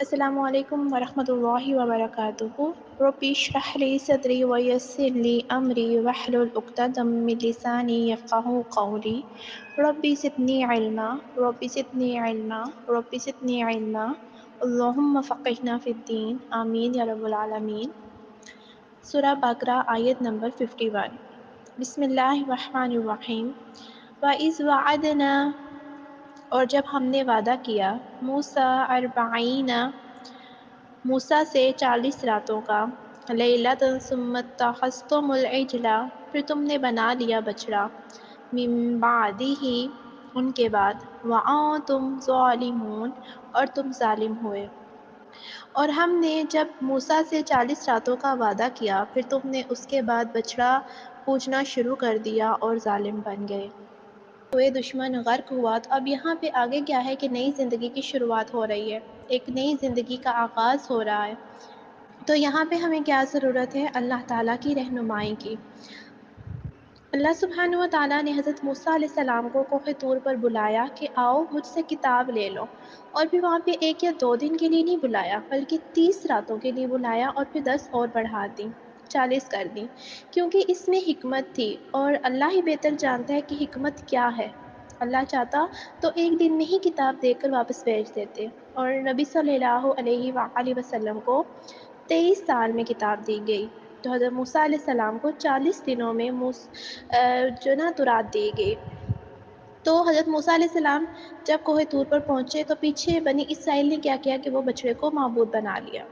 السلام علیکم ورحمۃ اللہ وبرکاتہ۔ رب اشرح لی صدری ویسر لی امری واحلل عقدۃ من لسانی یفقہوا قولی۔ رب زدنی علما، رب زدنی علما، رب زدنی علما، اللہم فقہنا فی الدین، آمین یا رب العالمین۔ سورہ بقرہ آیت نمبر 51۔ بسم اللہ الرحمن الرحیم۔ وَإِذْ وَعَدْنَا، اور جب ہم نے وعدہ کیا، موسیٰ 40 موسیٰ سے 40 راتوں کا، لیلۃ ثم اتخذتم العجل، پھر تم نے بنا لیا بچڑا، من بعدہ، ان کے بعد، وانتم ظالمون، اور تم ظالم ہوئے۔ اور ہم نے جب موسیٰ سے 40 راتوں کا وعدہ کیا، پھر تم نے اس کے بعد بچڑا پوجنا شروع کر دیا اور ظالم بن گئے ہوئے، دشمن غرق ہوا۔ تو اب یہاں پہ آگے کیا ہے کہ نئی زندگی کی شروعات ہو رہی ہے، ایک نئی زندگی کا آغاز ہو رہا ہے۔ تو یہاں پہ ہمیں کیا ضرورت ہے؟ اللہ تعالیٰ کی رہنمائی کی۔ اللہ سبحانہ و تعالیٰ نے حضرت موسیٰ علیہ السلام کو کوہ طور پر بلایا کہ آؤ مجھ سے کتاب لے لو، اور پھر وہاں پہ 1 یا 2 دن کے لیے نہیں بلایا، بلکہ 30 راتوں کے لیے بلایا، اور پھر 10 اور بڑھا دی، 40 کر دی، کیونکہ اس میں حکمت تھی، اور اللہ ہی بہتر جانتا ہے کہ حکمت کیا ہے۔ اللہ چاہتا تو 1 دن میں ہی کتاب دے کر واپس بھیج دیتے، اور نبی صلی اللہ علیہ وآلہ وسلم کو 23 سال میں کتاب دی گئی، تو حضرت موسیٰ علیہ السلام کو 40 دنوں میں جو نا تورات دی گئی۔ تو حضرت موسیٰ علیہ السلام جب کوہ طور پر پہنچے تو پیچھے بنی اسرائیل نے کیا کیا کہ وہ بچڑے کو معبود بنا لیا۔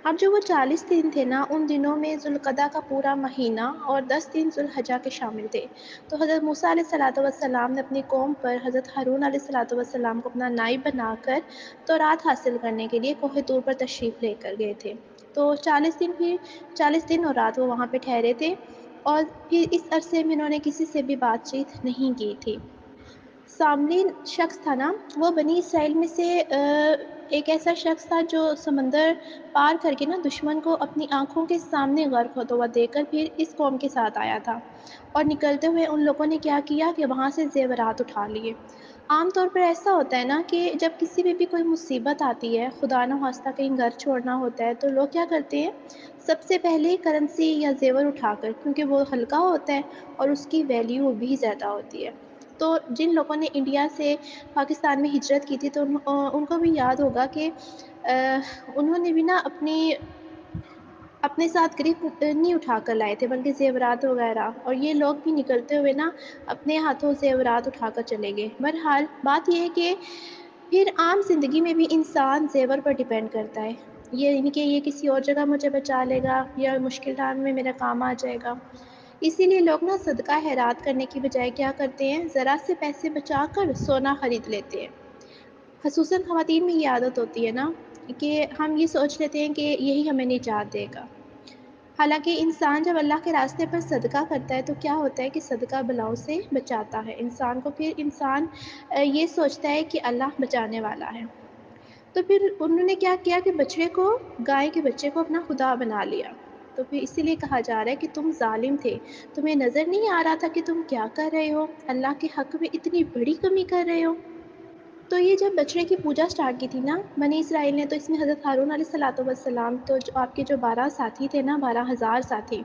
اب جو وہ 40 دن تھے نا، ان دنوں میں ذوالقعدہ کا پورا مہینہ اور 10 دن ذوالحجہ کے شامل تھے۔ تو حضرت موسیٰ علیہ السلام نے اپنی قوم پر حضرت ہارون علیہ السلام کو اپنا نائب بنا کر تورات حاصل کرنے کے لیے کوہ طور پر تشریف لے کر گئے تھے۔ تو 40 دن اور رات وہ وہاں پہ ٹھہرے تھے، اور پھر اس عرصے میں انہوں نے کسی سے بھی بات چیت نہیں کی تھی۔ سامعین شخص تھا نا، وہ بنی اسرائیل میں سے ایک ایسا شخص تھا جو سمندر پار کر کے نا دشمن کو اپنی آنکھوں کے سامنے غرق ہوتا ہوا دیکھ کر پھر اس قوم کے ساتھ آیا تھا، اور نکلتے ہوئے ان لوگوں نے کیا کیا کہ وہاں سے زیورات اٹھا لیے۔ عام طور پر ایسا ہوتا ہے نا کہ جب کسی پہ بھی کوئی مصیبت آتی ہے، خدا نخواستہ کہیں گھر چھوڑنا ہوتا ہے، تو لوگ کیا کرتے ہیں؟ سب سے پہلے کرنسی یا زیور اٹھا کر، کیونکہ وہ ہلکا ہوتا ہے اور اس کی ویلیو بھی زیادہ ہوتی ہے۔ تو جن لوگوں نے انڈیا سے پاکستان میں ہجرت کی تھی، تو ان کو بھی یاد ہوگا کہ انہوں نے بھی نا اپنے ساتھ گرفت نہیں اٹھا کر لائے تھے، بلکہ زیورات وغیرہ، اور یہ لوگ بھی نکلتے ہوئے نا اپنے ہاتھوں زیورات اٹھا کر چلے گئے۔ بہرحال بات یہ ہے کہ پھر عام زندگی میں بھی انسان زیور پر ڈیپینڈ کرتا ہے، یہ نہیں کہ یہ کسی اور جگہ مجھے بچا لے گا یا مشکل ٹائم میں میرا کام آ جائے گا۔ اسی لیے لوگ نا صدقہ خیرات کرنے کی بجائے کیا کرتے ہیں؟ ذرا سے پیسے بچا کر سونا خرید لیتے ہیں۔ خصوصاً خواتین میں یہ عادت ہوتی ہے نا کہ ہم یہ سوچ لیتے ہیں کہ یہی ہمیں نجات دے گا۔ حالانکہ انسان جب اللہ کے راستے پر صدقہ کرتا ہے تو کیا ہوتا ہے کہ صدقہ بلاؤں سے بچاتا ہے انسان کو، پھر انسان یہ سوچتا ہے کہ اللہ بچانے والا ہے۔ تو پھر انہوں نے کیا کیا کہ بچڑے کو، گائے کے بچے کو اپنا خدا بنا لیا۔ تو پھر اسی لیے کہا جا رہا ہے کہ تم ظالم تھے، تمہیں نظر نہیں آ رہا تھا کہ تم کیا کر رہے ہو؟ اللہ کے حق میں اتنی بڑی کمی کر رہے ہو۔ تو یہ جب بچڑے کی پوجا سٹارٹ کی تھی نا بنی اسرائیل نے، تو اس میں حضرت ہارون علیہ السلام تو جو آپ کے جو 12 ساتھی تھے نا، 12,000 ساتھی،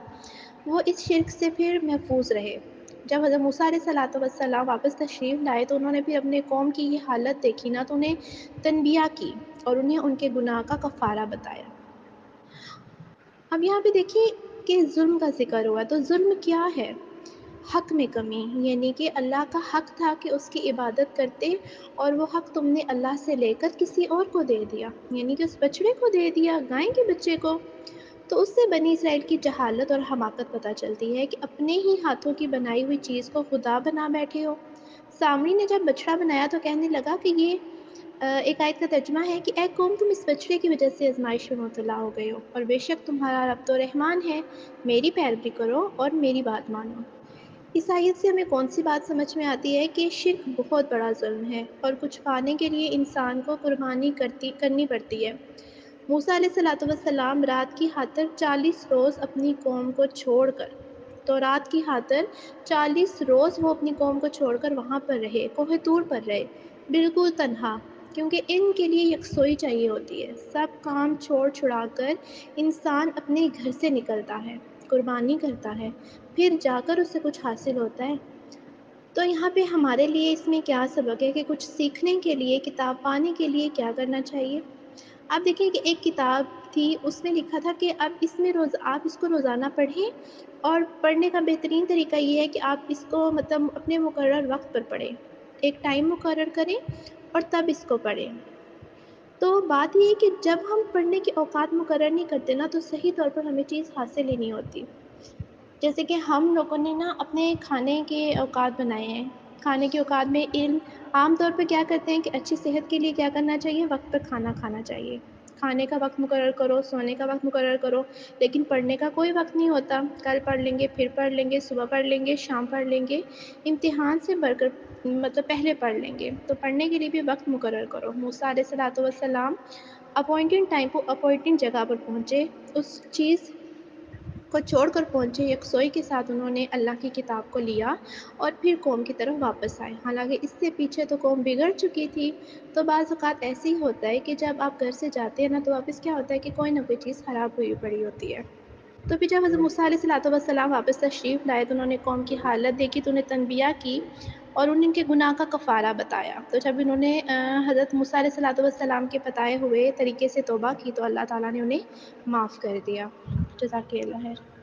وہ اس شرک سے پھر محفوظ رہے۔ جب حضرت موسیٰ علیہ السلام واپس تشریف لائے تو انہوں نے پھر اپنے قوم کی یہ حالت دیکھی نا، تو انہیں تنبیہ کی اور انہیں ان کے گناہ کا کفارہ بتایا۔ اب یہاں پہ دیکھیے کہ ظلم کا ذکر ہوا، تو ظلم کیا ہے؟ حق میں کمی، یعنی کہ اللہ کا حق تھا کہ اس کی عبادت کرتے، اور وہ حق تم نے اللہ سے لے کر کسی اور کو دے دیا، یعنی کہ اس بچڑے کو دے دیا، گائے کے بچے کو۔ تو اس سے بنی اسرائیل کی جہالت اور حماقت پتہ چلتی ہے کہ اپنے ہی ہاتھوں کی بنائی ہوئی چیز کو خدا بنا بیٹھے ہو۔ سامری نے جب بچڑا بنایا تو کہنے لگا کہ یہ ایک آیت کا ترجمہ ہے کہ اے قوم، تم اس بچڑے کی وجہ سے آزمائش میں مبتلا ہو گئے ہو، اور بے شک تمہارا رب تو رحمان ہے، میری پیروی کرو اور میری بات مانو۔ اس آیت سے ہمیں کون سی بات سمجھ میں آتی ہے کہ شرک بہت بڑا ظلم ہے، اور کچھ پانے کے لیے انسان کو قربانی کرنی پڑتی ہے۔ موسیٰ علیہ السلام رات کی خاطر 40 روز اپنی قوم کو چھوڑ کر، تو رات کی خاطر 40 روز وہ اپنی قوم کو چھوڑ کر وہاں پر رہے، کوہ طور پر رہے، بالکل تنہا۔ کیونکہ ان کے لیے یکسوئی چاہیے ہوتی ہے، سب کام چھوڑ چھڑا کر انسان اپنے گھر سے نکلتا ہے، قربانی کرتا ہے، پھر جا کر اسے کچھ حاصل ہوتا ہے۔ تو یہاں پہ ہمارے لیے اس میں کیا سبق ہے کہ کچھ سیکھنے کے لیے، کتاب پانے کے لیے کیا کرنا چاہیے؟ آپ دیکھیں کہ ایک کتاب تھی، اس میں لکھا تھا کہ آپ اس کو روزانہ پڑھیں، اور پڑھنے کا بہترین طریقہ یہ ہے کہ آپ اس کو مطلب اپنے مقرر وقت پر پڑھیں، ایک ٹائم مقرر کریں اور تب اس کو پڑھیں۔ تو بات یہ ہے کہ جب ہم پڑھنے کے اوقات مقرر نہیں کرتے نا، تو صحیح طور پر ہمیں چیز حاصل ہی نہیں ہوتی۔ جیسے کہ ہم لوگوں نے نا اپنے کھانے کے اوقات بنائے ہیں، کھانے کے اوقات میں عام طور پہ کیا کرتے ہیں کہ اچھی صحت کے لیے کیا کرنا چاہیے، وقت پر کھانا کھانا چاہیے، کھانے کا وقت مقرر کرو، سونے کا وقت مقرر کرو، لیکن پڑھنے کا کوئی وقت نہیں ہوتا، کل پڑھ لیں گے، پھر پڑھ لیں گے، صبح پڑھ لیں گے، شام پڑھ لیں گے، امتحان سے بڑھ کر مطلب پہلے پڑھ لیں گے۔ تو پڑھنے کے لیے بھی وقت مقرر کرو۔ موسیٰ علیہ الصلوۃ والسلام اپوائنٹڈ ٹائم کو اپوائنٹڈ جگہ پر پہنچے، اس چیز کو چھوڑ کر پہنچے، یکسوئی کے ساتھ انہوں نے اللہ کی کتاب کو لیا اور پھر قوم کی طرف واپس آئے، حالانکہ اس سے پیچھے تو قوم بگڑ چکی تھی۔ تو بعض اوقات ایسے ہی ہوتا ہے کہ جب آپ گھر سے جاتے ہیں نا، تو واپس کیا ہوتا ہے کہ کوئی نہ کوئی چیز خراب ہوئی پڑی ہوتی ہے۔ تو پھر جب حضرت موسیٰ علیہ الصلوۃ والسلام واپس تشریف لائے، تو انہوں نے قوم کی حالت دیکھی، تو انہیں تنبیہ کی اور ان کے گناہ کا کفارہ بتایا۔ تو جب انہوں نے حضرت موسیٰ علیہ الصلوۃ والسلام کے بتائے ہوئے طریقے سے توبہ کی، تو اللہ تعالیٰ نے انہیں معاف کر دیا۔ جزاک اللہ خیر۔